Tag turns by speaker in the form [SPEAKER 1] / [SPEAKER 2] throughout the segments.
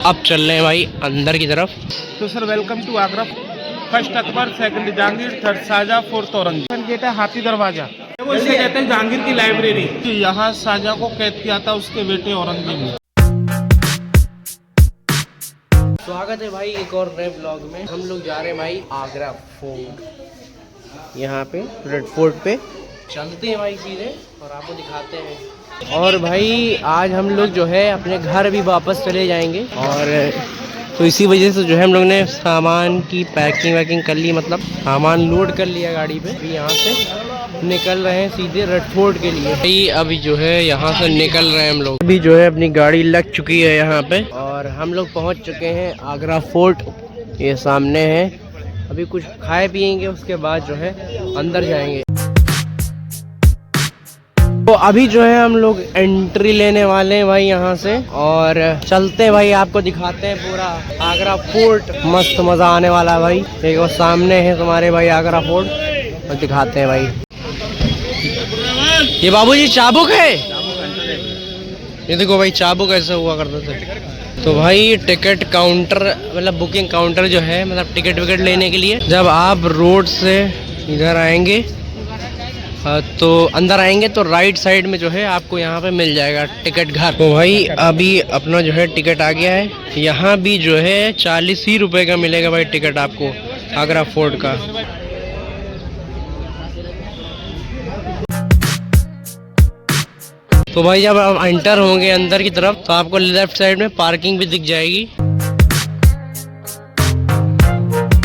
[SPEAKER 1] अब चल रहे हैं भाई अंदर की तरफ।
[SPEAKER 2] तो sir welcome to Agra. First Akbar, second Jahangir, third Shahjahan, fourth Aurangzeb. Gate है हाथी दरवाजा, वो इसे कहते हैं जहांगीर की लाइब्रेरी। यहाँ शाहजहां को कैद किया था उसके बेटे औरंगजेब ने।
[SPEAKER 1] स्वागत है भाई एक और नए ब्लॉग में। हम लोग जा रहे हैं भाई आगरा फोर्ट। यहाँ पे रेड फोर्ट पे चलते हैं भाई सीधे और आपको दिखाते हैं। और भाई आज हम लोग जो है अपने घर भी वापस चले जाएंगे, और तो इसी वजह से जो है हम लोग ने सामान की पैकिंग वैकिंग कर ली, मतलब सामान लोड कर लिया गाड़ी पे। अभी यहाँ से निकल रहे हैं सीधे रेड फोर्ट के लिए। भाई अभी जो है यहाँ से निकल रहे हैं हम लोग। अभी जो है अपनी गाड़ी लग चुकी है यहाँ पे और हम लोग पहुँच चुके हैं आगरा फोर्ट। ये सामने है। अभी कुछ खाए पियेंगे, उसके बाद जो है अंदर जाएंगे। तो अभी जो है हम लोग एंट्री लेने वाले हैं भाई यहाँ से, और चलते हैं भाई, आपको दिखाते हैं पूरा आगरा फोर्ट। मस्त मजा आने वाला है भाई। एक वो सामने है तुम्हारे भाई आगरा फोर्ट, और दिखाते हैं भाई। ये बाबूजी चाबुक है, ये देखो भाई चाबुक ऐसे हुआ करते थे। तो भाई टिकट काउंटर, मतलब बुकिंग काउंटर जो है, मतलब टिकट विकेट लेने के लिए जब आप रोड से इधर आएंगे तो अंदर आएंगे तो राइट साइड में जो है आपको यहाँ पे मिल जाएगा टिकट घर। तो भाई अभी अपना जो है टिकट आ गया है। यहाँ भी जो है 40 ही रुपए का मिलेगा भाई टिकट आपको आगरा फोर्ट का। तो भाई जब आप एंटर होंगे अंदर की तरफ तो आपको लेफ्ट साइड में पार्किंग भी दिख जाएगी।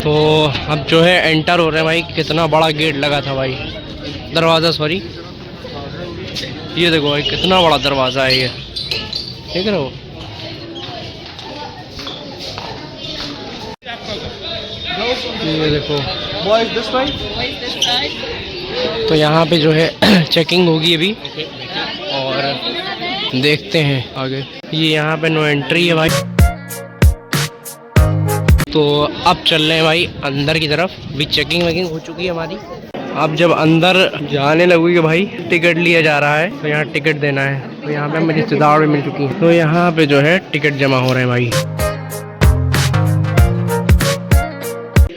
[SPEAKER 1] तो अब जो है एंटर हो रहे हैं भाई। कितना बड़ा गेट लगा था भाई, दरवाज़ा, सॉरी। ये देखो भाई कितना बड़ा दरवाज़ा है ये, देख रहे हो। ये देखो तो यहाँ पे जो है चेकिंग होगी अभी, और देखते हैं आगे। ये यहाँ पे नो एंट्री है भाई। तो अब चल रहे हैं भाई अंदर की तरफ। भी चेकिंग वेकिंग हो चुकी है हमारी। अब जब अंदर जाने लगेगी भाई, टिकट लिया जा रहा है, तो यहाँ टिकट देना है। तो यहाँ पे हमें रिश्तेदार भी मिल चुकी हैं, तो यहाँ पे जो है टिकट जमा हो रहे हैं भाई।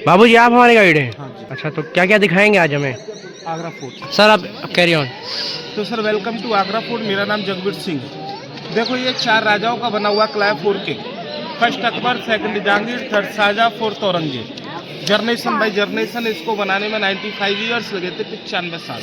[SPEAKER 1] बाबूजी आप हमारे गाइड हैं?
[SPEAKER 2] हाँ जी।
[SPEAKER 1] अच्छा, तो क्या क्या दिखाएंगे आज हमें?
[SPEAKER 2] आगरा फोर्ट।
[SPEAKER 1] सर आप कैरी ऑन।
[SPEAKER 2] तो sir welcome to Agra fort. मेरा नाम जगबीर सिंह। देखो ये 4 राजाओं का बना हुआ किला है फोर्ट के। First Akbar, second Jahangir, third Shahjahan, fourth Aurangzeb. Generation by generation इसको बनाने में 95 ईयर्स लगे थे, 95 साल।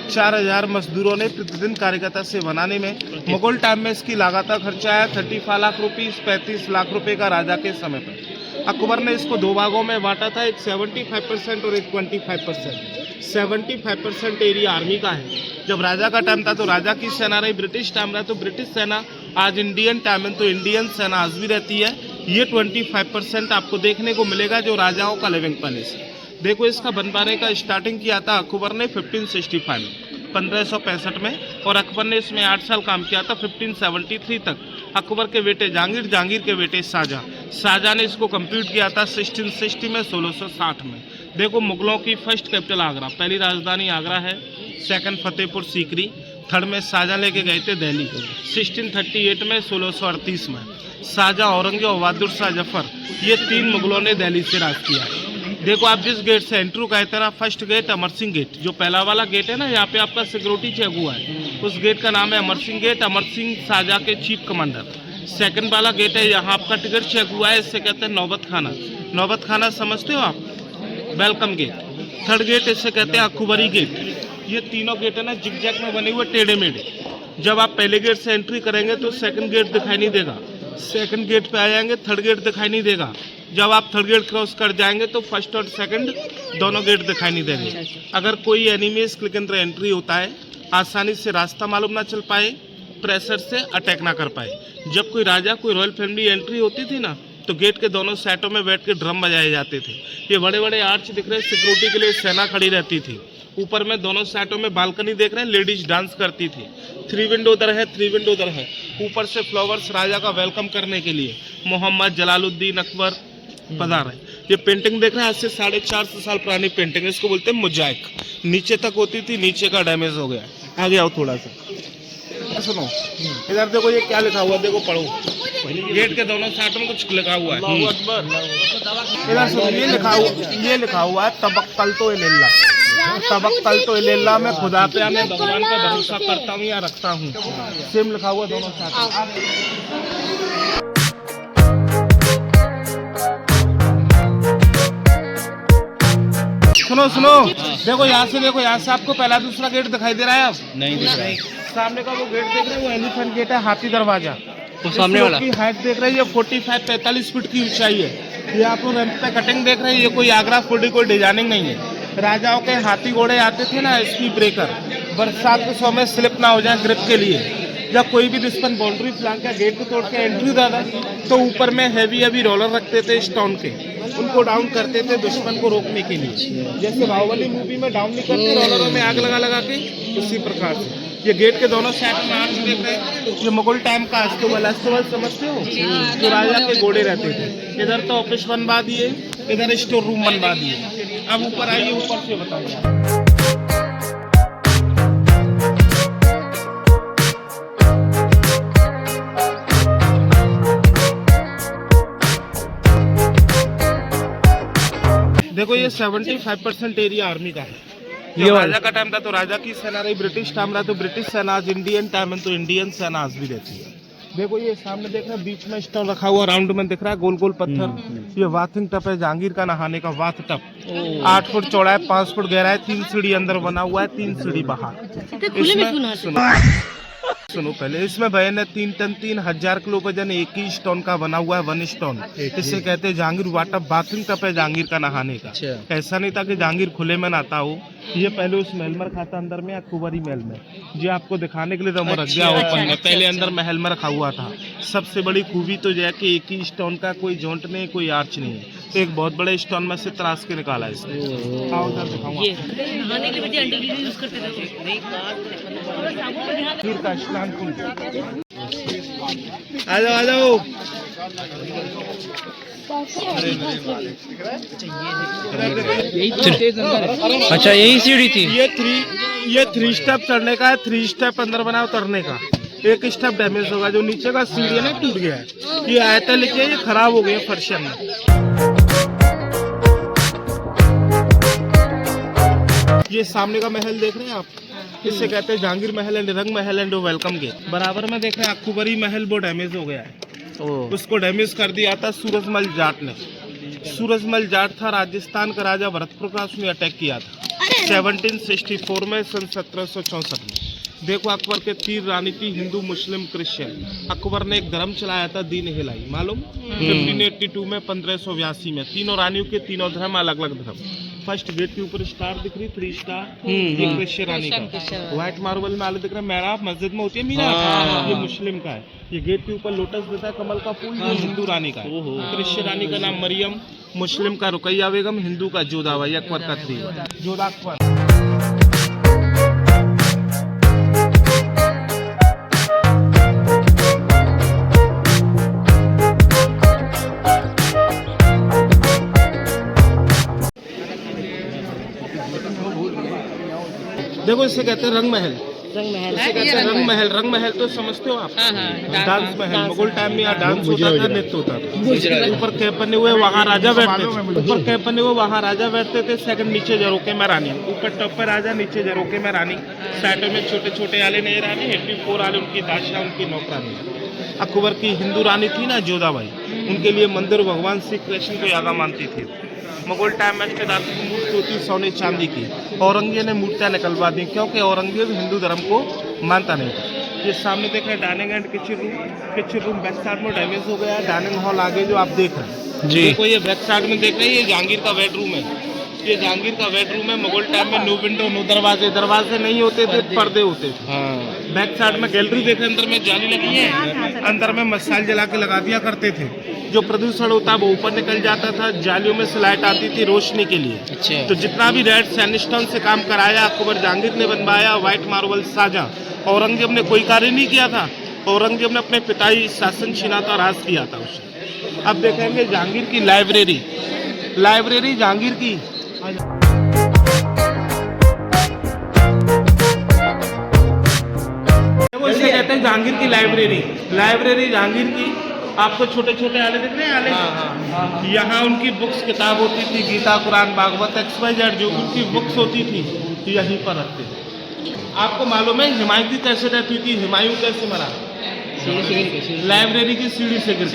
[SPEAKER 2] 4000 मजदूरों ने प्रतिदिन कार्यकर्ता से बनाने में। मुगल टाइम में इसकी लागत का खर्चा आया 35 लाख रुपीस, 35 लाख रुपए का राजा के समय पर। अकबर ने इसको 2 भागों में बांटा था, एक 75% और एक 25%। 75% एरिया आर्मी का है। जब राजा का टाइम था तो राजा की सेना रही, ब्रिटिश टाइम रहा तो ब्रिटिश सेना, आज इंडियन टाइम है तो इंडियन सेना आज भी रहती है। ये 25% आपको देखने को मिलेगा जो राजाओं का लिविंग पैलेस है। देखो इसका बनवाने का स्टार्टिंग किया था अकबर ने 1565 में, 1565 में, और अकबर ने इसमें 8 साल काम किया था 1573 तक। अकबर के बेटे जहांगीर, जहांगीर के बेटे शाहजहां ने इसको कंप्लीट किया था 1660 में, 1660 में। देखो मुगलों की फर्स्ट कैपिटल आगरा, पहली राजधानी आगरा है। सेकंड फतेहपुर सीकरी, थर्ड में शाहजहां लेके गए थे दिल्ली 1638 में, 1638 में। शाहजहां, औरंगजेब और बहादुर शाह जफर, ये 3 मुगलों ने दिल्ली से राज किया है। देखो आप जिस गेट से एंट्री कहते हैं ना, first gate Amar Singh gate, जो पहला वाला गेट है ना, यहाँ पे आपका सिक्योरिटी चेक हुआ है, उस गेट का नाम है अमर सिंह गेट। अमर सिंह शाहजहां के चीफ कमांडर। सेकंड वाला गेट है, यहाँ आपका टिकट चेक हुआ है, इससे कहते हैं नौबत खाना। नौबत खाना समझते हो आप, वेलकम गेट। थर्ड गेट इसे कहते हैं अकबरी गेट। ये तीनों गेट है ना जिगजैग में बने हुए, टेढ़े मेढ़े। जब आप पहले गेट से एंट्री करेंगे तो सेकंड गेट दिखाई नहीं देगा, सेकंड गेट पे आ जाएंगे थर्ड गेट दिखाई नहीं देगा। जब आप थर्ड गेट क्रॉस कर जाएंगे तो फर्स्ट और सेकंड दोनों गेट दिखाई नहीं देंगे। अगर कोई एनिमी क्लिक एंड एंट्री होता है, आसानी से रास्ता मालूम ना चल पाए, प्रेशर से अटैक ना कर पाए। जब कोई राजा, कोई रॉयल फैमिली एंट्री होती थी ना, तो गेट के दोनों साइडों में बैठ के ड्रम बजाए जाते थे। ये बड़े बड़े आर्च दिख रहे हैं, सिक्योरिटी के लिए सेना खड़ी रहती थी। ऊपर में दोनों साइडों में बालकनी देख रहे हैं, लेडीज डांस करती थी। 3 विंडो उधर है, 3 विंडो उधर है। ऊपर से फ्लावर्स राजा का वेलकम करने के लिए मोहम्मद जलालुद्दीन अकबर पधार है। ये पेंटिंग देख रहे हैं, आज से 450 साल पुरानी पेंटिंग है। इसको बोलते हैं मोजाइक। नीचे तक होती थी, नीचे का डैमेज हो गया। आगे आओ थोड़ा सा। सुनो, इधर देखो ये क्या लिखा हुआ, देखो पढ़ो। गेट के दोनों साइड में कुछ लिखा हुआ है। इधर सुनो, ये लिखा हुआ है तबक्कल तो इल्ला। तबक्कल तो इल्ला, मैं खुदा पे मैं भगवान पे भरोसा करता हूँ या रखता हूँ। सेम लिखा हुआ दोनों साइड। सुनो सुनो, देखो यहाँ से, देखो यहाँ से आपको पहला दूसरा गेट दिखाई दे रहा है? अब नहीं दिख रहा है। सामने का वो गेट देख रहे हैं, वो एलिफेंट गेट है, हाथी दरवाजा।
[SPEAKER 1] तो सामने वाला
[SPEAKER 2] की हाइट देख रहे हैं, ये 45-45 फीट की ऊंचाई है। ये आप लोग रैंप पे कटिंग देख रहे हैं, ये कोई आगरा फोर्ट की कोई डिजाइनिंग नहीं है। राजाओं के हाथी घोड़े आते थे ना, स्पीड ब्रेकर, बरसात के समय स्लिप ना हो जाए ग्रिप के लिए। जब कोई भी दुश्मन बाउंड्री फ्लैंक का गेट तोड़ के एंट्री दादा, तो ऊपर में हैवी रॉलर रखते थे स्टोन के, उनको डाउन करते थे दुश्मन को रोकने के लिए। जैसे बाहुबली मूवी में डाउन नहीं करते रोलरों में आग लगा के, उसी प्रकार से ये गेट के दोनों साइड में आर्च देख रहे हैं। ये मुगल टाइम का अस्तबल समझते हो, जो राजा के घोड़े रहते थे। इधर तो ऑफिस बनवा दिए, इधर स्टोर रूम बनवा दिए। अब ऊपर आइए, ऊपर से बताइए। देखो ये 75% एरिया आर्मी का है। ये राजा का टाइम था तो राजा की सेना रही, ब्रिटिश टाइम रहा तो ब्रिटिश सेना, आज इंडियन टाइम है तो इंडियन सेना आज भी रहती है। देखो ये सामने देख रहे हैं, बीच में स्टोन रखा हुआ, राउंड में दिख रहा है, गोल गोल पत्थर। ये वाथिंग टप है, जहांगीर का नहाने का वाथ टप। 8 फुट चौड़ा है, 5 फुट गहरा है, 3 सीढ़ी अंदर बना हुआ है, 3 सीढ़ी बाहर। सुनो पहले, इसमें बहन है 3 टन 3000 किलो वजन, एक ही स्टोन का बना हुआ है, 1 स्टोन। इससे कहते हैं जहांगीर वाटर बाथिंग टप है जहांगीर का नहाने का। ऐसा नहीं था कि जहांगीर खुले में नहाता हो। ये पहले उस महल में रखा था अंदर में, अकबरी महल में, जो आपको दिखाने के लिए तो रख गया ओपन में। पहले अंदर महल में रखा हुआ था। सबसे बड़ी खूबी तो यह कि एक ही स्टोन का, कोई जॉइंट नहीं, कोई आर्च नहीं है। तो एक बहुत बड़े स्टोन में से तराश के निकाला है इसने। उधर दिखाऊंगा का स्नान कुंड। आ जाओ आ जाओ।
[SPEAKER 1] अच्छा यही सीढ़ी थी।
[SPEAKER 2] ये 3 स्टेप चढ़ने का है, 3 स्टेप अंदर बना उतरने का। एक स्टेप डैमेज होगा, जो नीचे का सीढ़ी है ना टूट गया है। ये आयता लिखे, ये खराब हो गई है फर्शन में। ये सामने का महल देख रहे हैं आप, इससे कहते हैं जहांगीर महल एंड रंग महल एंड वेलकम गेट। बराबर में देख रहे हैं अकबरी महल, वो डैमेज हो गया है। उसको डैमेज कर दिया था सूरजमल जाट ने। सूरजमल जाट था राजस्थान का राजा, भरतपुर का, उसने अटैक किया था 1764 में, सन 1764 में। देखो अकबर के 3 रानी थी, हिंदू मुस्लिम क्रिश्चियन। अकबर ने एक धर्म चलाया था, दीन हिलाई, मालूम? 1582 में, 1582 में। तीनों रानियों के तीनों धर्म, अलग अलग धर्म। फर्स्ट गेट के ऊपर स्टार दिख रही, 3 स्टार, ये क्रिश्चियन रानी का। व्हाइट मार्बल में आले दिख रहा है, मेहराब मस्जिद में होती है मीनार, ये मुस्लिम का है। ये गेट के ऊपर लोटस देता है, कमल का फूल, ये हिंदू रानी का है। क्रिश्चियन रानी का नाम मरियम, मुस्लिम का रुकैया बेगम, हिंदू का जोधाबाई, अकबर का 3 जोधा अकबर। देखो इसे कहते हैं रंग महल। इसे कहते हैं रंग महल। रंग महल तो समझते हो आप? डांस महल। मुगल टाइम में यहाँ डांस होता था, नृत्य होता था। ऊपर कैप बने हुए वहाँ राजा बैठते थे, ऊपर कैप बने हुए वहाँ राजा बैठते थे। सेकंड नीचे झरोके में रानी, ऊपर टॉप पर राजा, नीचे झरोके में रानी। साइडों में छोटे छोटे आले नहीं रानी, 84 आले उनकी दाशा, उनकी नौकरानी। अकबर की हिंदू रानी थी ना जोधाबाई, उनके लिए मंदिर भगवान श्री कृष्ण को यादा मानती थी। मुगल टाइम में की मूर्ति होती सोने चांदी की। औरंगजेब ने मूर्तियाँ निकलवा दी, क्योंकि औरंगजेब हिंदू धर्म को मानता नहीं था। ये सामने देख रहे हैं dining and kitchen room back side में डैमेज हो गया है। डाइनिंग हॉल आगे जो आप देख रहे हैं जी, देखो ये बैक साइड में देख रहे हैं, ये जहांगीर का बेडरूम है। ये जहांगीर का बेडरूम है। मुगल टाइम में नो विंडो नो दरवाजे, दरवाजे नहीं होते थे, पर्दे होते थे। बैक साइड में गैलरी देख रहे हैं, अंदर में जाली लगी है, अंदर में मसाल जला के लगा दिया करते थे। जो प्रदूषण होता है वो ऊपर निकल जाता था, जालियों में से लाइट आती थी रोशनी के लिए। तो जितना भी रेड सैंडस्टोन से काम कराया अकबर जहांगीर ने बनवाया, व्हाइट मार्बल साजा। औरंगजेब ने कोई कार्य नहीं किया था। औरंगजेब ने अपने पिता ही शासन छीना था, राज किया था उसे। अब देखेंगे जहांगीर की लाइब्रेरी, लाइब्रेरी जहांगीर की। कहते हैं जहांगीर की लाइब्रेरी। लाइब्रेरी जहांगीर की, आपको छोटे छोटे आले दिख रहे हैं, आले यहाँ उनकी बुक्स किताब होती थी, गीता, कुरान, भागवत, XYZ जो उनकी बुक्स होती थी यहीं पर रखते थे। आपको मालूम है हुमायूं की कैसे रहती थी, हुमायूं कैसे मरा? लाइब्रेरी की सीढ़ी से गिर,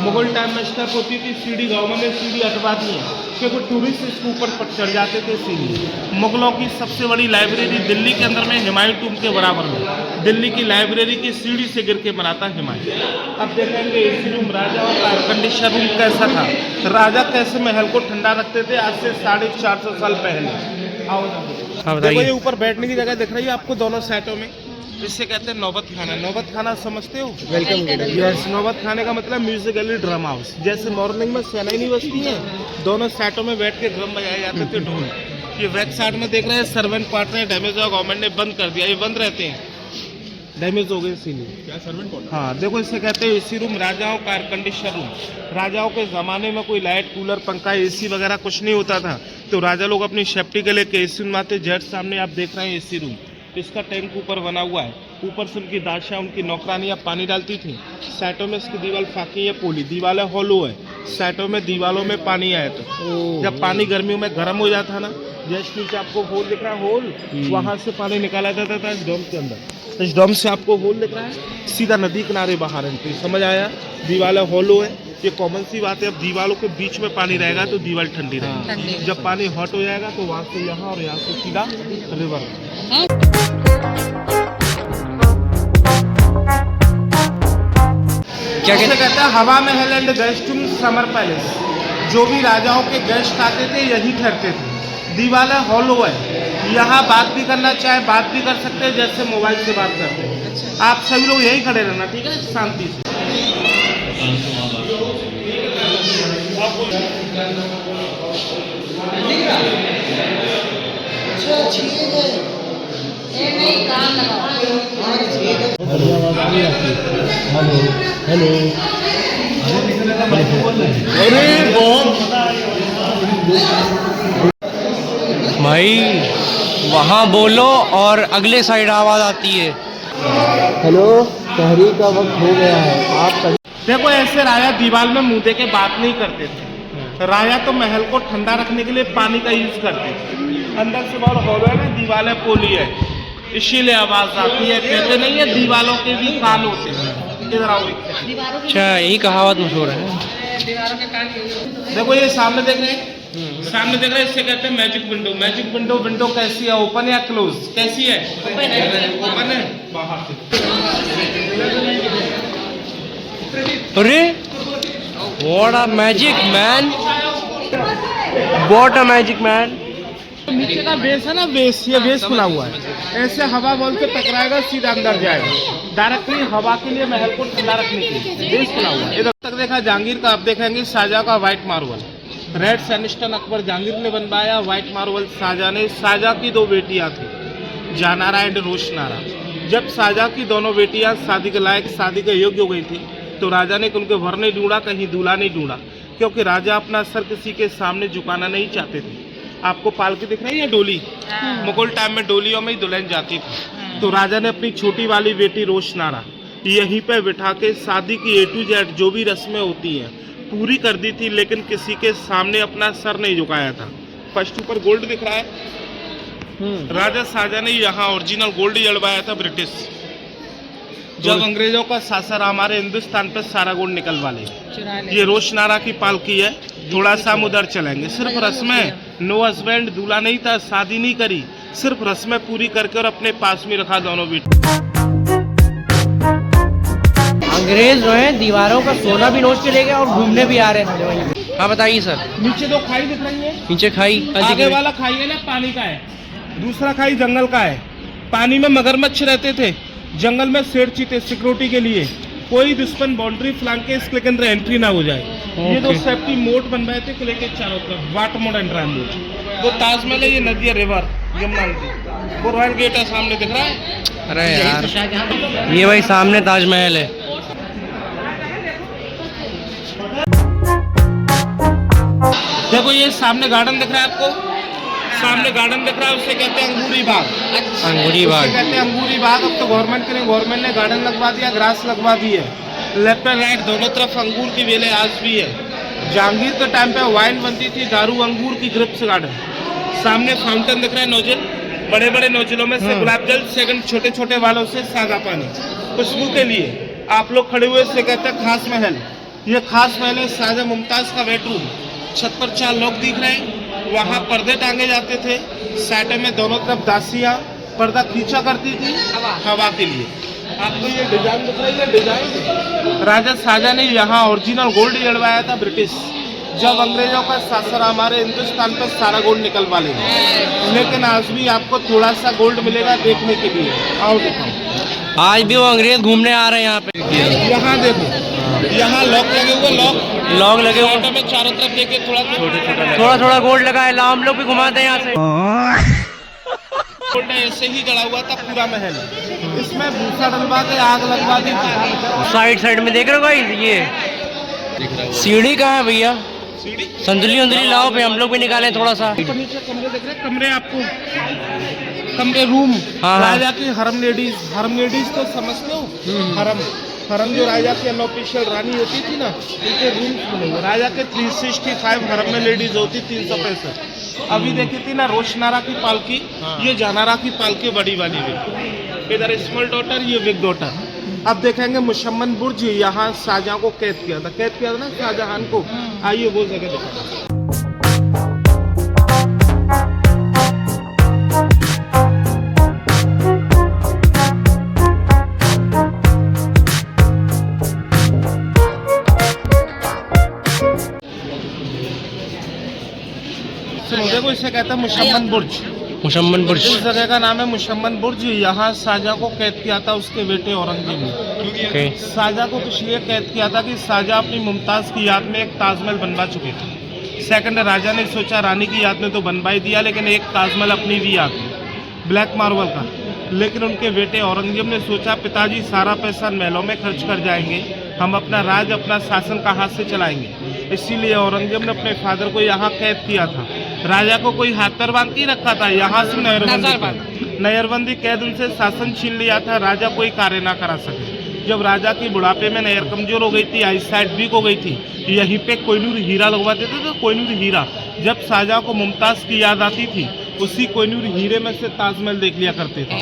[SPEAKER 2] मुगल टाइम में स्टेप होती थी, सीढ़ी गवर्नमेंट ने सीढ़ी हटवा दी है क्योंकि टूरिस्ट इसके ऊपर चढ़ जाते थे सीढ़ी। मुगलों की सबसे बड़ी लाइब्रेरी दिल्ली के अंदर में हुमायूं टूम के बराबर में, दिल्ली की लाइब्रेरी की सीढ़ी से गिर के बना था हुमायूं। अब देखेंगे एसी रूम, राजा और एयर कंडीशनर रूम कैसा था, राजा कैसे महल को ठंडा रखते थे आज से 450 साल पहले। आओ देखो ये ऊपर बैठने की जगह दिख रही है आपको दोनों साइडों में, इससे कहते हैं नौबत खाना। नौबत खाना समझते हो?
[SPEAKER 1] वेलकम।
[SPEAKER 2] यस, नौबत खाने का मतलब म्यूजिक गैलरी, ड्रम हाउस। जैसे मॉर्निंग में सेनाई बजती है, दोनों साइडों में बैठ के ड्रम बजाए जाते थे, ढोल। ये बैक साइड में देख रहे हैं सर्वेंट क्वार्टर डैमेज हुआ, गवर्नमेंट ने बंद कर दिया, ये बंद रहते हैं, डैमेज हो गए इसीलिए। क्या सर्वेंट क्वार्टर? हाँ देखो इसे कहते हैं एसी रूम, राजाओं का एयर कंडीशनर रूम। राजाओं के ज़माने में कोई लाइट, कूलर, पंखा, एसी वगैरह कुछ नहीं होता था, तो राजा लोग अपनी सेफ्टी के लिए एसी रूम आते। जेट सामने आप देख रहे हैं एसी रूम, इसका टैंक ऊपर बना हुआ है, ऊपर से उनकी दाशा, उनकी नौकरानियाँ पानी डालती थी। साइडों में इसकी दीवार फाकी है, पोली दीवार हॉलो है, साइडों में दीवारों में पानी आया तो जब पानी गर्मियों में गर्म हो जाता है ना, जैसे नीचे आपको होल दिख रहा है, होल वहाँ से पानी निकाला जाता था इस डैम के अंदर। इस डैम से आपको होल दिख रहा है, सीधा नदी किनारे बाहर एंट्री, समझ आया? दीवार हॉलो है, ये कॉमन सी बात है। अब दीवारों के बीच में पानी रहेगा तो दीवार ठंडी रहेगी, जब पानी हॉट हो जाएगा तो वहाँ से यहाँ और यहाँ से सीधा रिवर। क्या कहते हैं? हवा महल and guest room, summer palace. जो भी राजाओं के गेस्ट आते थे यही ठहरते थे। दीवार हॉलो है, यहाँ बात भी करना चाहे बात भी कर सकते हैं, जैसे मोबाइल से बात करते हैं। आप सभी लोग यही खड़े रहना, ठीक है, शांति से।
[SPEAKER 1] हेलो,
[SPEAKER 2] अरे
[SPEAKER 1] भाई वहाँ बोलो और अगले साइड आवाज आती है। हेलो, शहरी का वक्त हो गया है, आप
[SPEAKER 2] देखो ऐसे राजा दीवार में मुंह दे के बात नहीं करते थे। राजा तो महल को ठंडा रखने के लिए पानी का यूज करते थे। अंदर से बहुत हॉलो है ना, दीवारें पोली है, इसीलिए आवाज आती है। कहते नहीं है दीवारों के भी कान होते हैं। इधर आओ।
[SPEAKER 1] अच्छा, यही कहावत मशहूर है।
[SPEAKER 2] देखो ये सामने देख रहे हैं, सामने देख रहे हैं, इससे कहते हैं magic window. Magic window, window कैसी है, ओपन या क्लोज? कैसी है? ओपन है। बाहर से
[SPEAKER 1] अरे what a magic man, what a magic man.
[SPEAKER 2] नीचे का बेस है ना, बेस, ये बेस खुला हुआ है, ऐसे हवा बॉल से टकराएगा, सीधा अंदर जाएगा डायरेक्टली हवा के लिए, महल को ठंडा रखने के लिए बेस खुला हुआ है। इधर तक देखा जहांगीर का, अब देखेंगे शाहजहां का white marble. Red sandstone Akbar Jahangir ने बनवाया, व्हाइट मार्बल शाहजहां ने। शाहजहां की 2 बेटियां थी, जहानारा एंड रोशनारा। जब शाहजहां की दोनों बेटियां शादी के लायक, शादी के योग्य हो गई थी, तो राजा ने उनके वर नहीं ढूंढा, कहीं दूल्हा नहीं ढूंढा, क्योंकि राजा अपना सर किसी के सामने झुकाना नहीं चाहते थे। आपको पालकी दिख रही है, डोली, मुगल टाइम में डोलियों में ही दुल्हन जाती थी। तो राजा ने अपनी छोटी वाली बेटी रोशनारा यहीं पे बिठा के शादी की A to Z जो भी रस्में होती हैं पूरी कर दी थी, लेकिन किसी के सामने अपना सर नहीं झुकाया था। फर्स्ट ऊपर गोल्ड दिख रहा है, राजा शाहजहां ने यहाँ ओरिजिनल गोल्ड जड़वाया था ब्रिटिश। जब अंग्रेजों का शासन हमारे हिंदुस्तान पे सारा गोल्ड निकलवा ले। ये रोशनारा की पालकी है, थोड़ा सा हम उधर चलेंगे। सिर्फ रस्में, नो हस्बैंड, दूल्हा नहीं था, शादी नहीं करी, सिर्फ रस्में पूरी करके और अपने पास में रखा दोनों बेटी।
[SPEAKER 1] अंग्रेज जो है दीवारों का सोना भी नोच के ले गए और घूमने भी आ रहे हैं। हाँ बताइए सर।
[SPEAKER 2] नीचे 2 खाई दिख रही है,
[SPEAKER 1] नीचे खाई,
[SPEAKER 2] आगे वाला खाई है ना पानी का है, दूसरा खाई जंगल का है। पानी में मगरमच्छ रहते थे, जंगल में शेर चीते सिक्योरिटी के लिए, कोई दुश्मन बाउंड्री फ्लांग के इसके अंदर एंट्री ना हो जाए। ये 2 सेफ्टी मोट बनवाए थे किले के चारों तरफ, water mode and dry mode. वो ताजमहल है, ये नदी है, रिवर यमुना नदी। वो रॉयल गेट है सामने दिख रहा है।
[SPEAKER 1] अरे यार, ये भाई सामने ताजमहल है।
[SPEAKER 2] देखो ये सामने गार्डन दिख रहा है आपको, सामने गार्डन दिख रहा है, उससे कहते हैं अंगूरी बाग।
[SPEAKER 1] अंगूरी
[SPEAKER 2] उससे
[SPEAKER 1] बाग।
[SPEAKER 2] कहते हैं अंगूरी बाग। अब तो गवर्नमेंट ने गार्डन लगवा दिया, ग्रास लगवा दी है। लेफ्ट एंड राइट दोनों तरफ अंगूर की बेलें आज भी है। जहांगीर के टाइम पे वाइन बनती थी, दारू अंगूर की ग्रेप्स गार्डन। सामने फाउंटेन दिख रहा है, नोजल, बड़े बड़े नोजलों में से गुलाब जल, सेकंड छोटे छोटे वालों से सादा पानी। खुशबू के लिए आप लोग खड़े हुए से कहते हैं खास महल। ये खास महल है शाहजहां मुमताज का बेडरूम। छत पर 4 लोग दिख रहे हैं, वहाँ पर्दे टांगे जाते थे। साइड में दोनों तरफ दासियाँ पर्दा खींचा करती थी हवा के लिए। आपको ये डिजाइन दिख रही है, डिजाइन राजा शाहजहां ने यहाँ ओरिजिनल गोल्ड जड़वाया था। ब्रिटिश जब अंग्रेजों का शासन हमारे हिंदुस्तान पर सारा गोल्ड निकलवा लेगा, लेकिन आज भी आपको थोड़ा सा गोल्ड मिलेगा देखने के लिए। आओ देखो,
[SPEAKER 1] आज भी वो अंग्रेज घूमने आ रहे हैं यहाँ पे।
[SPEAKER 2] यहाँ देखो, यहाँ लॉक लगे हुए,
[SPEAKER 1] लॉक लगे हुए
[SPEAKER 2] में चारों तरफ देखिए
[SPEAKER 1] थोड़ा थोड़ा गोल्ड लगा है। लाओ हम लोग भी घुमाते हैं यहाँ से।
[SPEAKER 2] गोल्ड ऐसे ही जड़ा हुआ था पूरा महल। इसमें भूसा डलवा के आग लगवा दी थी।
[SPEAKER 1] साइड में देख रहे हो भाई, ये सीढ़ी कहाँ है भैया?
[SPEAKER 2] सीढ़ी
[SPEAKER 1] संदली लाओ पे हम लोग भी निकालें थोड़ा सा।
[SPEAKER 2] ऊपर नीचे कमरे देख रहे हैं, कमरे आपको कमरे रूम।
[SPEAKER 1] हाँ।
[SPEAKER 2] राजा की हरम लेडीज तो समझते हो? हरम जो राजा की अनऑफिशियल रानी होती थी ना, उनके रूम्स बने हुए। राजा के 365 हरम में लेडीज होती, 365। अभी देखी थी ना रोशनारा की पालकी, ये जहानारा की पालकी बड़ी वाली भी। इधर स्मॉल डॉटर, ये बिग डॉटर। अब देखेंगे मुशम्मन बुर्ज, यहाँ शाहजहां को कैद किया था ना शाहजहां को। आइए वो जगह देखा। देखो इसे कहते हैं मुशम्मन बुर्ज। इस जगह का नाम है मुशम्मन बुर्ज। यहाँ शाहजहां को कैद किया था उसके बेटे औरंगजेब ने। शाहजहां को इसलिए कैद किया था कि शाहजहां अपनी मुमताज की याद में एक ताजमहल बनवा चुके थे। सेकंड, राजा ने सोचा रानी की याद में तो बनवा ही दिया, लेकिन एक ताजमहल अपनी भी याद में, ब्लैक मार्बल का। लेकिन उनके बेटे औरंगजेब ने सोचा पिताजी सारा पैसा महलों में खर्च कर जाएंगे, हम अपना राज अपना शासन कहाँ से चलाएंगे। इसीलिए औरंगजेब ने अपने फादर को यहाँ कैद किया था। राजा को कोई हाथ पर बांध के रखा था, यहाँ से नहरबंदी कैद उनसे शासन छीन लिया था। राजा कोई कार्य ना करा सके। जब राजा की बुढ़ापे में नहर कमजोर हो गई थी, आई साइड वीक हो गई थी, यहीं पे कोहिनूर हीरा लगवा देते थे। कोहिनूर हीरा जब शाहजहां को मुमताज की याद आती थी, उसी कोहिनूर हीरे में से ताजमहल देख लिया करते थे।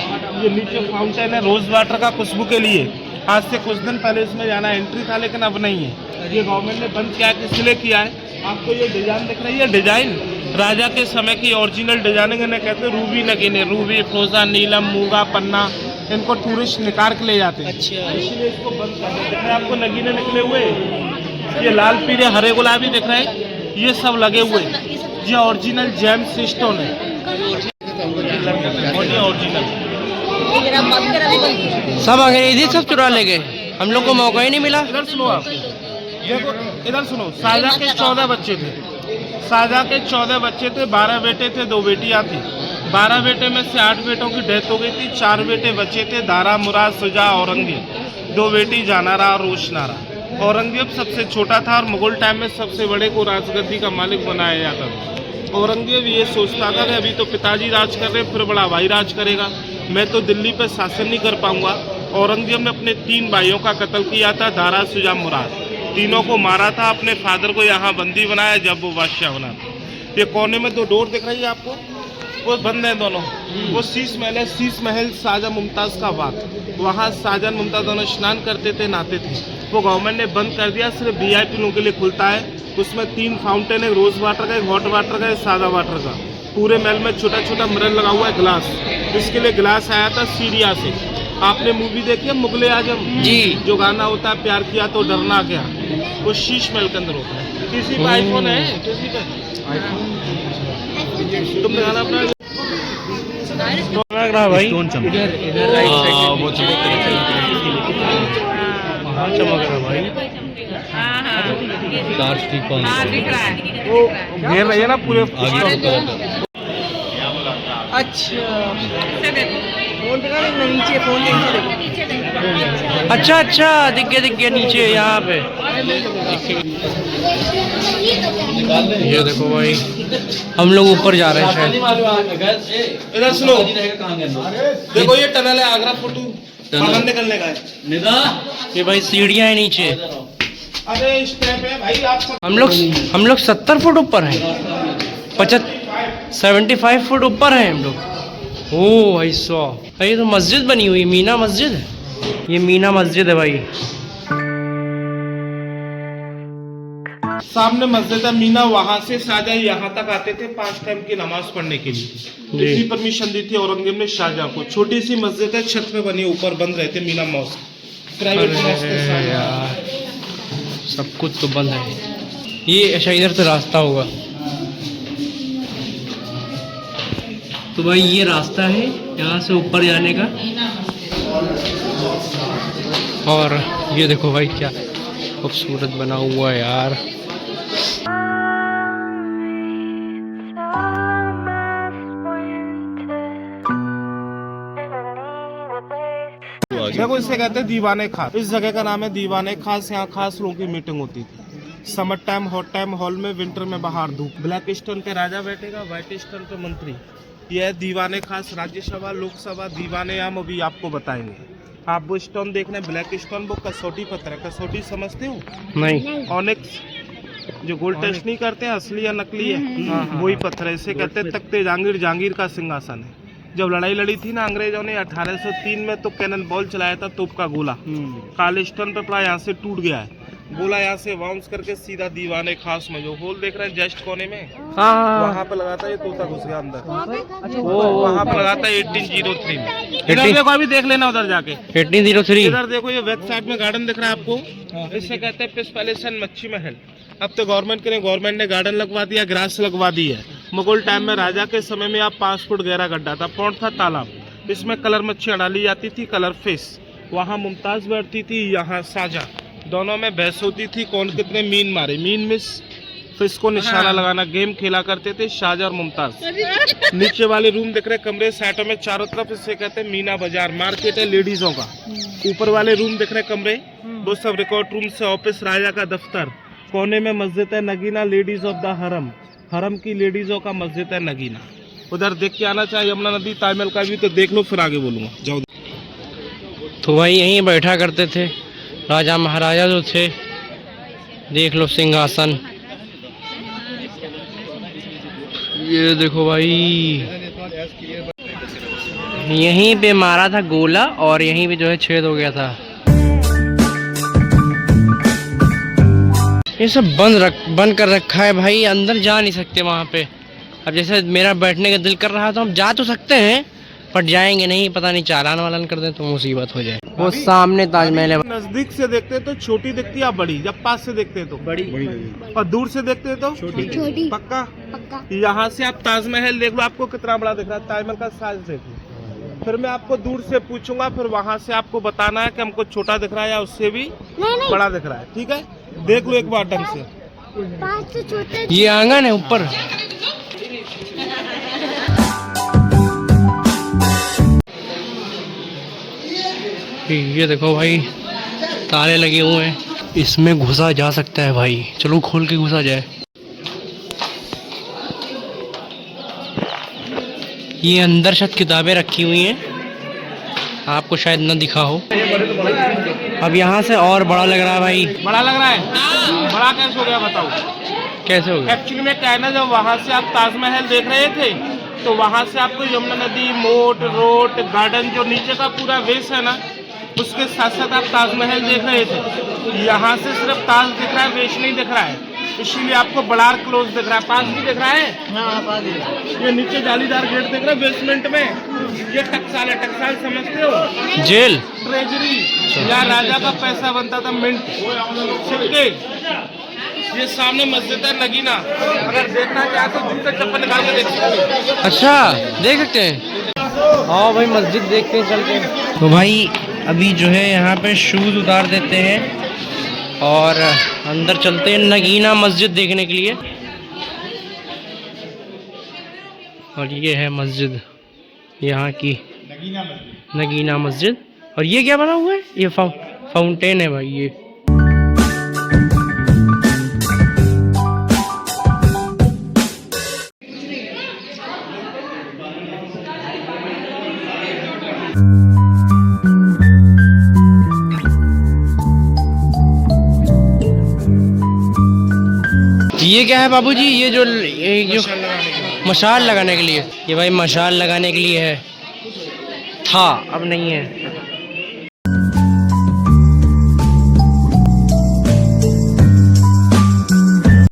[SPEAKER 2] ये नीचे फाउंटेन है रोज वाटर का, खुशबू के लिए। आज से कुछ दिन पहले इसमें जाना एंट्री था, लेकिन अब नहीं है। ये गवर्नमेंट ने बंद किया, किसलिए किया है? आपको ये डिजाइन दिख रही है, डिजाइन राजा के समय की ओरिजिनल डिजाइनिंग इन्हें कहते हैं रूबी नगीने। रूबी, फिरोजा, नीलम, मूंगा, पन्ना, इनको टूरिस्ट निकाल के ले जाते हैं। अच्छा, इसलिए इसको बंद कर दिया। दिख रहे आपको नगीने निकले हुए, ये लाल पीले हरे गुलाबी दिख रहे हैं, ये सब लगे हुए। ये ओरिजिनल जेम्स स्टोन है, ओरिजिनल।
[SPEAKER 1] सब अंग्रेजी सब चुरा ले गए, हम लोग को मौका ही नहीं मिला।
[SPEAKER 2] इधर सुनो आप, देखो इधर सुनो। शाहजहां के 14 बच्चे थे। शाहजहां के 14 बच्चे थे, 12 बेटे थे, 2 बेटियां थी। 12 बेटे में से 8 बेटों की डेथ हो गई थी, 4 बेटे बचे थे, दारा, मुराद, शुजा, औरंगजेब। 2 बेटी जहानारा और रोशनारा। औरंगजेब सबसे छोटा था और मुगल टाइम में सबसे बड़े को राजगद्दी का मालिक बनाया जाता था। औरंगजेब ये सोचता था कि अभी तो पिताजी राज कर रहे, फिर बड़ा भाई राज करेगा, मैं तो दिल्ली पर शासन नहीं कर पाऊंगा। औरंगजेब ने अपने 3 भाइयों का कत्ल किया था, दारा, शुजा, मुराद। तीनों को मारा था, अपने फादर को यहाँ बंदी बनाया जब वो बादशाह बना। ये कोने में 2 डोर दिख रही है आपको, वो बंद है दोनों। वो शीश महल है, शीश महल शाहजहां मुमताज का बाग। वहाँ शाहजहां मुमताज दोनों स्नान करते थे, नहाते थे। वो गवर्नमेंट ने बंद कर दिया, सिर्फ VIP लोगों के लिए खुलता है। उसमें 3 फाउंटेन है, रोज वाटर का, हॉट वाटर का, सादा वाटर का। पूरे महल में छोटा छोटा मिरर लगा हुआ है, ग्लास। इसके लिए ग्लास आया था सीरिया से। आपने मूवी देखी है मुगले आजम जी, जो गाना होता है प्यार किया तो डरना क्या, वो शीश महल के अंदर होता है। किसी का आईफोन है, किसी का तुमने गाना अपना
[SPEAKER 1] लग रहा भाई,
[SPEAKER 3] इधर वो चमक
[SPEAKER 1] रहा भाई।
[SPEAKER 3] दिख रहा है,
[SPEAKER 2] वो घेर रही है ना पूरे।
[SPEAKER 1] अच्छा अच्छा अच्छा, दिख गया नीचे यहाँ पे। ये देखो भाई, हम लोग ऊपर जा रहे हैं शायद।
[SPEAKER 2] इधर सुनो, देखो ये टनल है आगरा फोटो बाहर निकलने का है।
[SPEAKER 1] ये भाई सीढ़ियाँ हैं नीचे।
[SPEAKER 2] अरे स्टेप है भाई, आप
[SPEAKER 1] हम लोग 70 फुट ऊपर हैं, 75 फुट ऊपर हैं हम लोग। ओ भाई ये तो मस्जिद बनी हुई, मीना मस्जिद है। ये मीना मस्जिद है भाई।
[SPEAKER 2] सामने मस्जिद है मीना, वहाँ से शाहजहाँ यहाँ तक आते थे 5 टाइम की नमाज पढ़ने के लिए। इसी परमिशन दी थी औरंगजेब ने शाहजहाँ को। छोटी सी मस्जिद है, छत पे बनी, ऊपर बंद रहते मीना मॉस्क, प्राइवेट मॉस्क है
[SPEAKER 1] यार, सब कुछ तो बंद है। ये अच्छा इधर से रास्ता होगा। तो भाई ये रास्ता है यहाँ से ऊपर जाने का। और ये देखो भाई क्या खूबसूरत बना हुआ है यार।
[SPEAKER 2] देखो इसे कहते हैं दीवाने खास। इस जगह का नाम है दीवाने खास। यहाँ खास लोगों की मीटिंग होती थी। Summer time hot time hall में, विंटर में बाहर धूप। ब्लैक स्टोन पे राजा बैठेगा, व्हाइट स्टोन पे मंत्री। यह है दीवाने खास। राज्यसभा लोकसभा दीवाने आम अभी आपको बताएंगे। आप वो स्टोन देख रहे हैं ब्लैक स्टोन, वो कसौटी पत्थर है। कसौटी समझते हो?
[SPEAKER 1] नहीं।
[SPEAKER 2] ऑनिक्स जो गोल्ड टेस्ट नहीं करते हैं असली या नकली है, वही पत्थर है। इसे कहते हैं तख्ते जहांगीर का सिंहासन है। जब लड़ाई लड़ी थी ना अंग्रेजों ने 1803 में, तो कैनन बॉल चलाया था, तोप का गोला काले स्टोन पे पड़ा, यहाँ से टूट गया है। गोला यहाँ से बाउंस करके सीधा दीवाने खास में जो होल देख रहे हैं जस्ट कोने में, वहाँ पे लगाता, ये तोता घुस गया अंदर। वहाँ पे लगाता 1803 में। इधर देखो, अभी देख लेना उधर जाके
[SPEAKER 1] 1803।
[SPEAKER 2] इधर देखो, ये वेब साइड में गार्डन दिख रहा है आपको, इससे कहते हैं पिस पैलेस एंड मच्छी महल। अब तो गवर्नमेंट ने गार्डन लगवा दिया, ग्रास लगवा दी है। मुगल टाइम में राजा के समय में आप 5 फुट गहरा गड्ढा था, पौंड था तालाब। इसमें कलर मच्छियाँ डाली जाती थी, कलर फिश। वहाँ मुमताज बैठती थी, यहाँ शाहजहाँ। दोनों में बहस होती थी कौन कितने मीन मारे। मीन मिस फिश को निशाना लगाना गेम खेला करते थे शाहजहाँ और मुमताज। नीचे वाले रूम दिख रहे कमरे साइडों में चारों तरफ, इससे कहते हैं मीना बाजार, मार्केट है लेडीजों का। ऊपर वाले रूम दिख रहे कमरे, वो सब रिकॉर्ड रूम से ऑफिस, राजा का दफ्तर। कोने में मस्जिद है नगीना, लेडीज ऑफ द हरम। हरम की लेडीजों का मस्जिद है नगीना। उधर देख के आना चाहिए यमुना नदी, ताजमहल का भी तो देख लो, फिर आगे बोलूँगा। जाओ।
[SPEAKER 1] तो भाई यहीं बैठा करते थे राजा महाराजा जो थे। देख लो सिंहासन। ये देखो भाई, यहीं पे मारा था गोला और यहीं पे जो है छेद हो गया था। ये सब बंद कर रखा है भाई, अंदर जा नहीं सकते वहाँ पे। अब जैसे मेरा बैठने का दिल कर रहा तो हम जा तो सकते हैं, पर जाएंगे नहीं, पता नहीं चालान वालान कर दें तो मुसीबत हो जाए। वो सामने ताजमहल है।
[SPEAKER 2] नजदीक से देखते तो छोटी दिखती है बड़ी, जब पास से देखते तो बड़ी, और दूर से देखते तो छोटी। पक्का? यहाँ से आप ताजमहल देख लो, आपको कितना बड़ा दिख रहा है। ताजमहल का साइज देख लो। फिर मैं आपको दूर से पूछूंगा, फिर वहाँ से आपको बताना है कि हमको छोटा दिख रहा है या उससे भी बड़ा दिख रहा है। ठीक है, देख लो एक बार ढंग से।
[SPEAKER 1] ये आंगन है ऊपर। ये देखो भाई, ताले लगे हुए हैं, इसमें घुसा जा सकता है भाई। चलो खोल के घुसा जाए। ये अंदर शायद किताबें रखी हुई हैं, आपको शायद न दिखा हो। अब यहाँ से और बड़ा लग रहा है भाई।
[SPEAKER 2] बड़ा लग रहा है? बड़ा कैसे हो गया बताओ?
[SPEAKER 1] कैसे हो गया?
[SPEAKER 2] एक्चुअली में क्या है ना, जब वहाँ से आप ताजमहल देख रहे थे तो वहाँ से आपको यमुना नदी, मोट, रोड, गार्डन, जो नीचे का पूरा वेस है ना, उसके साथ साथ आप ताजमहल देख रहे थे। यहाँ से सिर्फ ताज दिख रहा है, वेश नहीं दिख रहा है, इसीलिए आपको बड़ा क्लोज दिख रहा है। पास भी दिख रहा है। ये नीचे जालीदार गेट दिख रहा है बेसमेंट में, ये टकसाल है। टकसाल समझते हो?
[SPEAKER 1] जेल,
[SPEAKER 2] ट्रेजरी, या राजा का पैसा बनता था, मिंट, सिक्के। ये सामने मस्जिद है नगीना, अगर देखना चाहे तो जूते चप्पल निकाल के देख सकते हो।
[SPEAKER 1] अच्छा देख सकते हैं। हाँ भाई, मस्जिद देखते हैं चल के। तो भाई अभी जो है यहाँ पे शूज उतार देते हैं और अंदर चलते हैं नगीना मस्जिद देखने के लिए। और ये है मस्जिद यहाँ की, नगीना मस्जिद। और ये क्या बना हुआ है? ये फाउंटेन है भाई। ये ये क्या है बाबूजी? ये जो मशाल लगाने के लिए, ये भाई मशाल लगाने के लिए है, था अब नहीं है।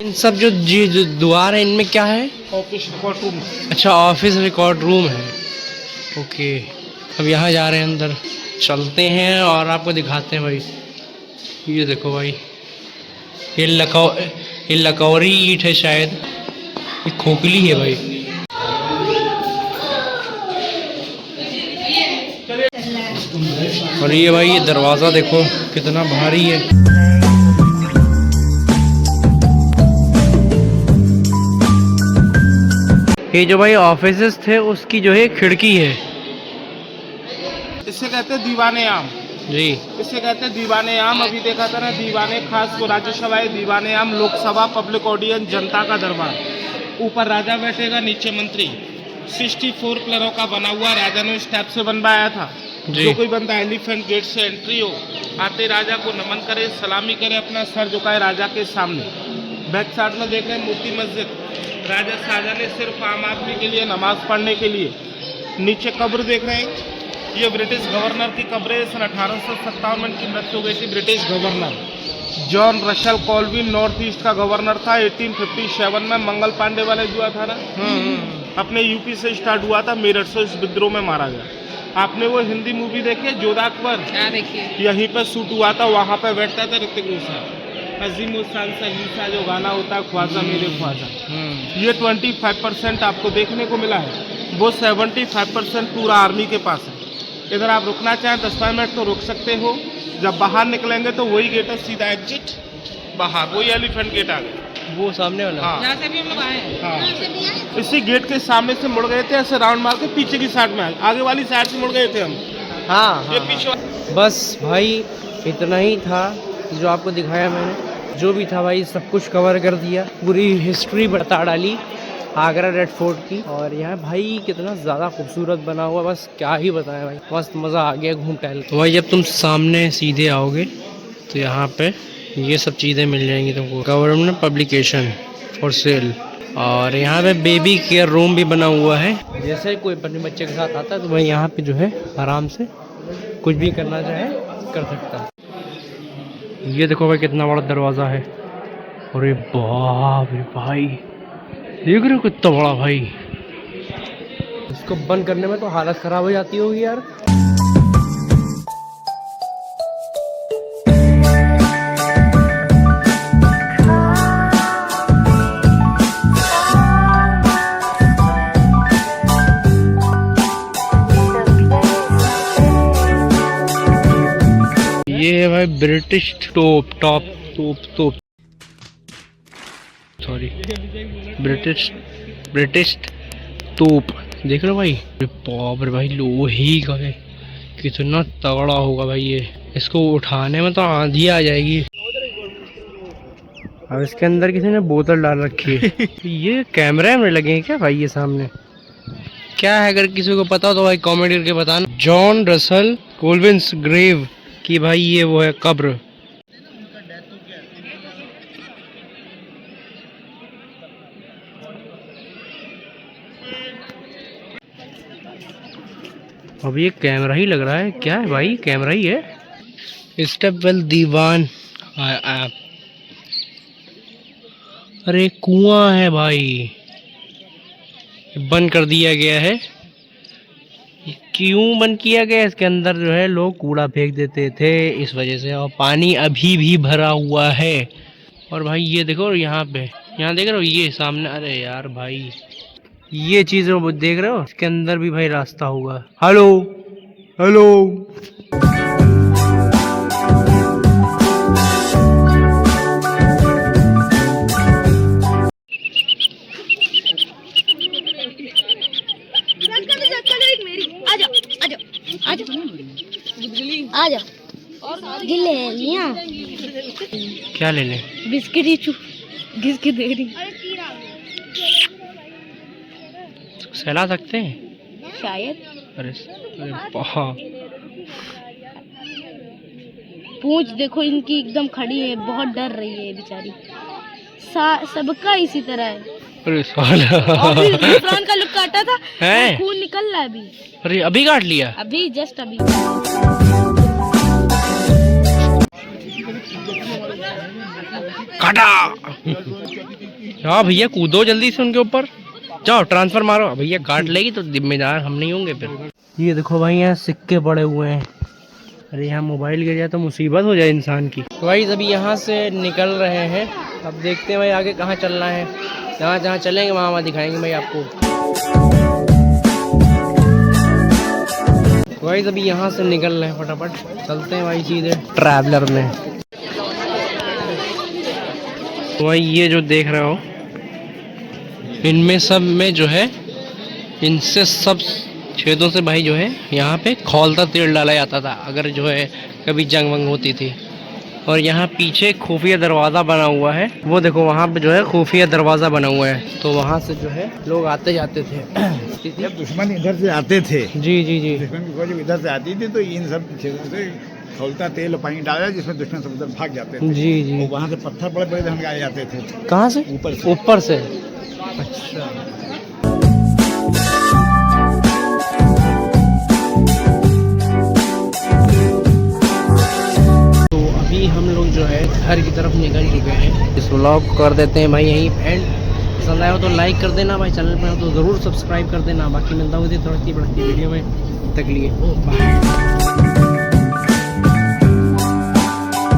[SPEAKER 1] इन सब जो द्वार है इनमें क्या है?
[SPEAKER 2] Office record room.
[SPEAKER 1] अच्छा, ऑफिस रिकॉर्ड रूम है। ओके, अब यहाँ जा रहे हैं अंदर, चलते हैं और आपको दिखाते हैं भाई। ये देखो भाई, ये लकौरी ईंट है शायद, ये खोखली है भाई। और ये भाई ये दरवाज़ा देखो कितना भारी है। ये जो भाई ऑफिसेस थे उसकी जो है खिड़की है।
[SPEAKER 2] इससे कहते हैं दीवाने आम
[SPEAKER 1] जी,
[SPEAKER 2] इससे कहते हैं दीवाने आम। अभी देखा था ना, दीवाने खास को राज्यसभा है, दीवाने आम लोकसभा, पब्लिक ऑडियंस, जनता का दरबार। ऊपर राजा बैठेगा, नीचे मंत्री। 64 फ्लोरों का बना हुआ, राजा ने इस टाइप से बनवाया था। जो कोई बंदा एलिफेंट गेट से एंट्री हो, आते राजा को नमन करे, सलामी करे, अपना सर झुकाए राजा के सामने। बैक साइड में देख रहे हैं मोती मस्जिद, राजा शाहजहां ने सिर्फ आम आदमी के लिए नमाज पढ़ने के लिए। नीचे कब्र देख रहे हैं, ये ब्रिटिश गवर्नर की कब्र है। सन 1857 में इनकी मृत्यु हो गई थी। British governor John रशल Colvin north east का गवर्नर था। 1857 में मंगल पांडे वाले हुआ था ना, अपने यूपी से स्टार्ट हुआ था, मेरठ से इस विद्रोह में मारा गया। आपने वो हिंदी मूवी देखी है जोधा अकबर? यहीं पर शूट हुआ था, वहाँ पे बैठता था ऋतिक रोशन। अजीम उस्तान सा जो गाना होता है, ख्वाजा मेरे ख्वाजा, ये 25% आपको देखने को मिला है। वो 75% पूरा आर्मी के पास है। इधर आप रुकना चाहें 10 मिनट तो रुक सकते हो। जब बाहर निकलेंगे तो वही गेट है, सीधा एग्जिट बाहर, वही एलिफेंट गेट आ गया,
[SPEAKER 1] वो सामने वाला।
[SPEAKER 2] हाँ,
[SPEAKER 4] यहाँ से भी हम लोग आए हैं।
[SPEAKER 2] हाँ, इसी गेट के सामने से मुड़ गए थे, ऐसे राउंड मार के पीछे की साइड में आगे वाली साइड से मुड़ गए थे हम।
[SPEAKER 1] हाँ,
[SPEAKER 2] ये पीछे।
[SPEAKER 1] बस भाई इतना ही था जो आपको दिखाया मैंने। जो भी था भाई सब कुछ कवर कर दिया, पूरी हिस्ट्री बता डाली आगरा रेड फोर्ट की। और यहाँ भाई कितना ज़्यादा खूबसूरत बना हुआ, बस क्या ही बताएं भाई, मस्त मज़ा आ गया घूम टहल। तो भाई जब तुम सामने सीधे आओगे तो यहाँ पे ये सब चीज़ें मिल जाएंगी तुमको। Government publication for sale. और यहाँ पे बेबी केयर रूम भी बना हुआ है। जैसे कोई अपने बच्चे के साथ आता है तो भाई यहाँ पे जो है आराम से कुछ भी करना चाहे कर सकता है। ये देखो भाई कितना बड़ा दरवाज़ा है। अरे बाप रे भाई, देख रहे हो कितना बड़ा भाई। इसको बंद करने में तो हालत ख़राब हो जाती होगी यार। ये है भाई ब्रिटिश तोप सॉरी ब्रिटिश तोप, देख रहे हो भाई। बाप रे भाई, लोहे का है, कितना तगड़ा होगा भाई ये। इसको उठाने में तो आंधी आ जाएगी। अब इसके अंदर किसी ने बोतल डाल रखी है। ये कैमरे में लगे हैं क्या भाई? ये सामने क्या है? अगर किसी को पता हो तो भाई कमेंट करके बताना। जॉन रसल कोल्विन्स ग्रेव की भाई ये वो है कब्र। अब ये कैमरा ही लग रहा है, क्या है भाई? कैमरा ही है। स्टेप वेल दीवान। अरे कुआं है भाई, बंद कर दिया गया है। क्यों बंद किया गया? इसके अंदर जो है लोग कूड़ा फेंक देते थे इस वजह से, और पानी अभी भी भरा हुआ है। और भाई ये देखो, यहाँ पे यहाँ देख रहे हो ये सामने, अरे यार भाई ये चीज़ देख रहे हो, इसके अंदर भी भाई रास्ता होगा। हेलो हेलो,
[SPEAKER 5] आजा गिले हैं मियां।
[SPEAKER 1] क्या ले लें?
[SPEAKER 5] बिस्किट ही घिस के दे रही।
[SPEAKER 1] सहला सकते हैं
[SPEAKER 5] शायद।
[SPEAKER 1] अरे बहुत।
[SPEAKER 5] पूंछ देखो इनकी एकदम खड़ी है, बहुत डर रही है बेचारी। सबका इसी तरह है।
[SPEAKER 1] अरे साला
[SPEAKER 5] अभी इरफान का लुक काटा था,
[SPEAKER 1] हैं?
[SPEAKER 5] खून निकल रहा है अभी।
[SPEAKER 1] अरे अभी काट लिया।
[SPEAKER 5] अभी जस्ट अभी।
[SPEAKER 1] काटा। हाँ भैया कूदो जल्दी से उनके ऊपर, जाओ ट्रांसफर मारो। भैया काट लेगी तो जिम्मेदार हम नहीं होंगे फिर। ये देखो भाई यहाँ सिक्के पड़े हुए हैं। अरे यहाँ मोबाइल गिर जाए तो मुसीबत हो जाए इंसान की। तो भाई अभी यहाँ से निकल रहे हैं, अब देखते हैं भाई आगे कहाँ चलना है। जहाँ जहाँ चलेंगे वहाँ दिखाएंगे भाई आपको। तो भाई अभी यहाँ से निकल रहे हैं, फटाफट चलते हैं भाई सीधे ट्रैवलर में। तो भाई ये जो देख रहे हो इनमें सब में जो है, इनसे सब छेदों से भाई जो है यहाँ पे खौलता तेल डाला जाता था अगर जो है कभी जंग वंग होती थी। और यहाँ पीछे खुफिया दरवाज़ा बना हुआ है, वो देखो वहाँ पे जो है खुफिया दरवाज़ा बना हुआ है, तो वहाँ से जो है लोग आते जाते थे।
[SPEAKER 4] जब दुश्मन इधर से आते थे,
[SPEAKER 1] जी जी जी।
[SPEAKER 4] दुश्मन की फौज जब इधर से आती थी तो इन सब क्षेत्रों से खौलता तेल और पानी डाला जिसमें दुश्मन सब उधर भाग जाते थे।
[SPEAKER 1] जी जी।
[SPEAKER 4] और वहाँ से पत्थर बड़े बड़े धमके आए जाते थे।
[SPEAKER 1] कहाँ से?
[SPEAKER 4] ऊपर से।
[SPEAKER 1] ऊपर से। अच्छा। तो अभी हम लोग जो है घर की तरफ निकल चुके हैं। इस व्लॉग को कर देते हैं भाई यहीं एंड। पसंद आया हो तो लाइक कर देना भाई, चैनल पर हो तो ज़रूर सब्सक्राइब कर देना। बाकी मिलता हूँ थोड़ी सी बड़ी वीडियो में, तक लिए बाय।